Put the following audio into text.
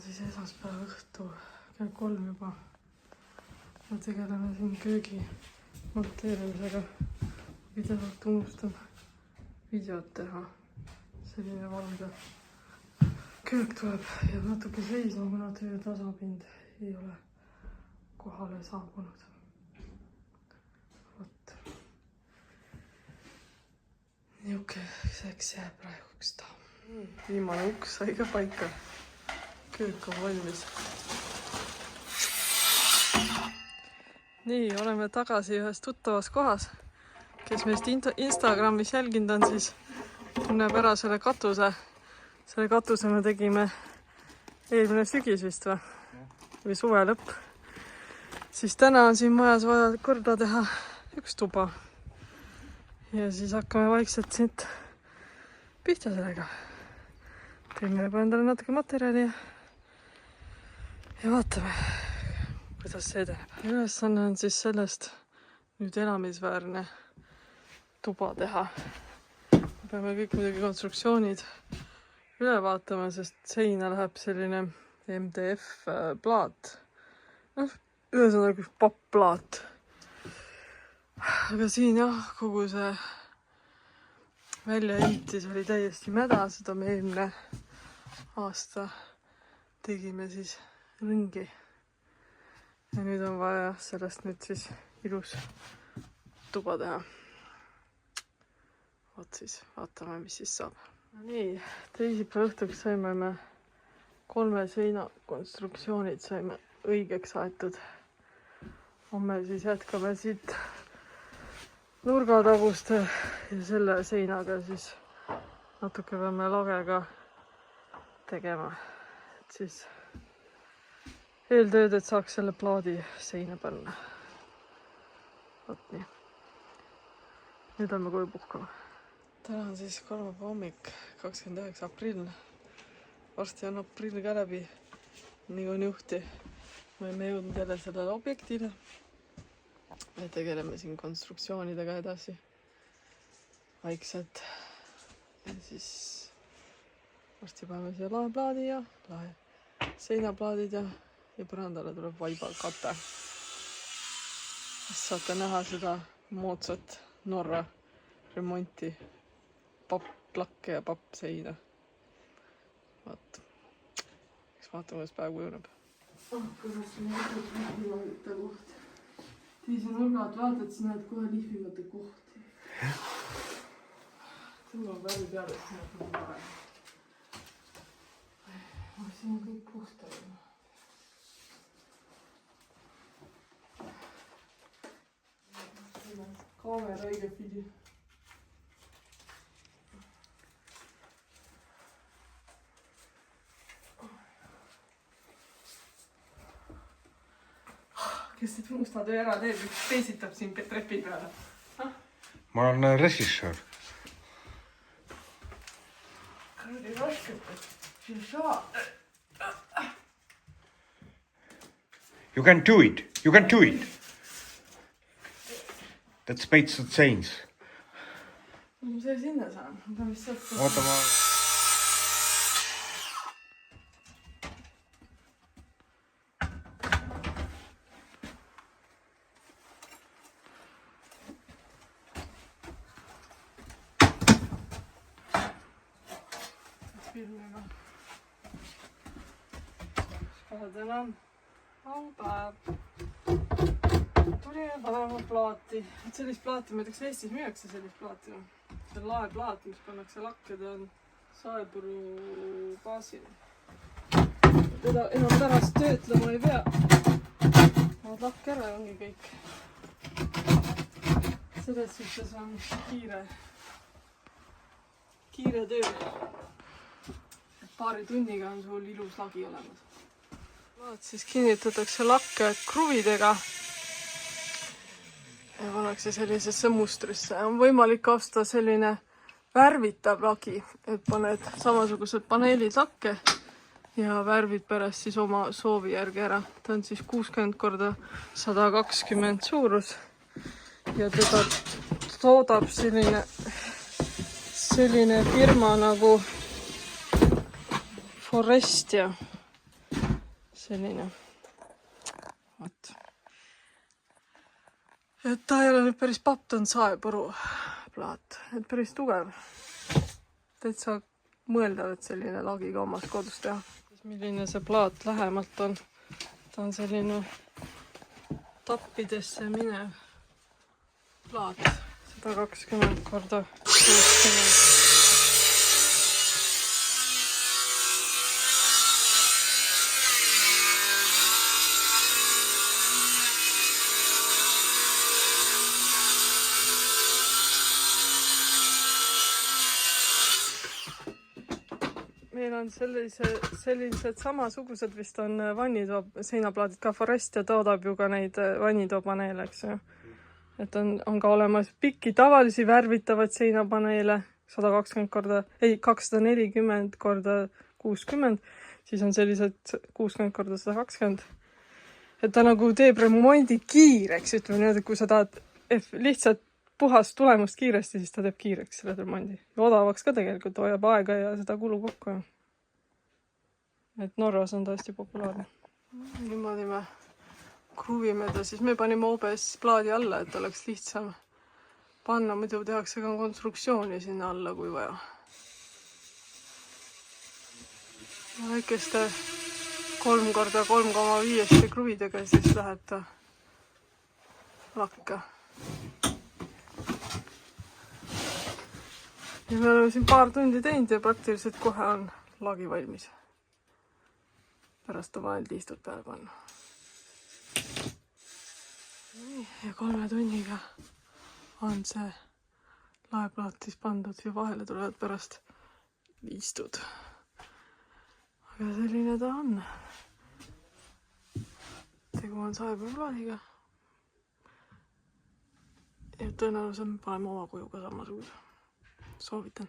siis esmaspäeva õhtu kell 3 juba. Ja tegeleme siin köögi monteerimisega. Pidevalt unustan videot teha. Selline valge köök tuleb ja natuke seisma, kuna töö tasapind ei ole kohale saabunud. Vot. Niisuguseks jääb praeguks ta. Viimane uks sai ka paika. Köök on valmis. Nii, oleme tagasi ühes tuttavas kohas. Kes meist Instagramis jälginud on, siis tunneb ära selle katuse. Selle katuse me tegime eelmine sügis vist või suve lõpp. Siis täna on siin majas vaja korda teha üks tuba. Ja siis hakkame vaikselt siit pihta sellega. Teeme juba endale natuke materjali ja vaatame, kuidas see edeneb. Ülesanne on siis sellest nüüd elamisväärne tuba teha. Peame kõik muidugi konstruktsioonid üle vaatama, sest seina läheb selline MDF plaat. Ühesõnaga üks pappplaat. Aga siin jah, kogu see väljaehitis oli täiesti mäda, seda me eelmine aasta tegime siis ringi. Ja nüüd on vaja sellest nüüd siis ilus tuba teha. Vot siis vaatame, mis siis saab. Nii, teisipäeva õhtuks saime me 3 seina konstruktsioonid saime õigeks aetud. Homme siis jätkame siit nurgataguste ja selle seinaga siis natuke peame lagega tegema. Et siis eeltööd, et saaks selle plaadi seina panna. Vot nii. Nüüd oleme koju puhkama. Täna on siis kolmapäeva hommik, 29. aprill. Varsti on aprill ka läbi. Nii on juhti. Me oleme jõudnud jälle sellele objektile. Me tegeleme siin konstruktsioonidega edasi. Vaikselt. Ja siis varsti paneme siia laeplaadi ja seinaplaadid ja põrandale tuleb vaibakate. Saate näha seda moodsat Norra remonti. Papp-plakke ja papp-seina. Vaat. Eks vaatame, kuidas päev kujuneb. Kuidas me lihvimata kohti. Teise nurgad vaatad, siis näed kohe lihvimata kohti. Tõmbab värvi peale, siis näed nagu parem. Siin on kõik puhta. Kaamera õige pidi. Kes see musta töö ära teeb, üks peesitab siin trepi peale. Ma olen režissöör. Kuradi raskelt, et ei saa. You can do it. You can do it. That's made the change. Ma see sinna saan. Ma pean vist sealt... Oota ma... Filmiga. Täna on päev. Tulime panema plaati. Sellist plaati, ma ütleks, Eestis müüakse sellist plaati. See on laeplaat, mis pannakse lakkede on saepuru baasil. Teda enam pärast töötlema ei pea. Maad lakke ära ja ongi kõik. Selles suhtes on kiire töö. Paari tunniga on sul ilus lagi olemas. Laad siis kinnitatakse lakke kruvidega ja pannakse sellisesse mustrisse. On võimalik osta selline värvitav lagi, et paned samasugused paneelid lakke ja värvid pärast siis oma soovi järgi ära. Ta on siis 60x120 suurus ja teda toodab selline firma nagu Forestia. selline. Vot. Et ta ei ole nüüd päris papp, ta on saepõru plaat. Et päris tugev. Täitsa mõeldav, et selline lagi ka omas kodus teha. Milline see plaat lähemalt on? Ta on selline tappidesse minev plaat. 120 korda 60. Meil on sellised samasugused vist on vannitoa seinaplaadid ka Forest ja toodab ju ka neid vannitoapaneele, eks ju. Et on ka olemas pikki tavalisi värvitavaid seinapaneele 240 korda 60, siis on sellised 60 korda 120. Et ta nagu teeb remondi kiireks, ütleme nii, et kui sa tahad lihtsalt puhast tulemust kiiresti, siis ta teeb kiireks selle remondi. Ja odavaks ka tegelikult, hoiab aega ja seda kulu kokku. Et Norras on ta hästi populaarne. Niimoodi me kruvime ta, siis me panime OBS plaadi alla, et oleks lihtsam panna, muidu tehakse ka konstruktsiooni sinna alla, kui vaja. Väikeste 3 korda 3,5 kruvidega, siis läheb ta lakka. Ja me oleme siin paar tundi teinud ja praktiliselt kohe on lagi valmis. Pärast on vaja liistud peale panna. Ja 3 tunniga on see laeplaat siis pandud ja vahele tulevad pärast liistud. Aga selline ta on. Tegu on saeplaadiga. Ja tõenäoliselt me paneme oma koju ka samasuguse. Soovitan.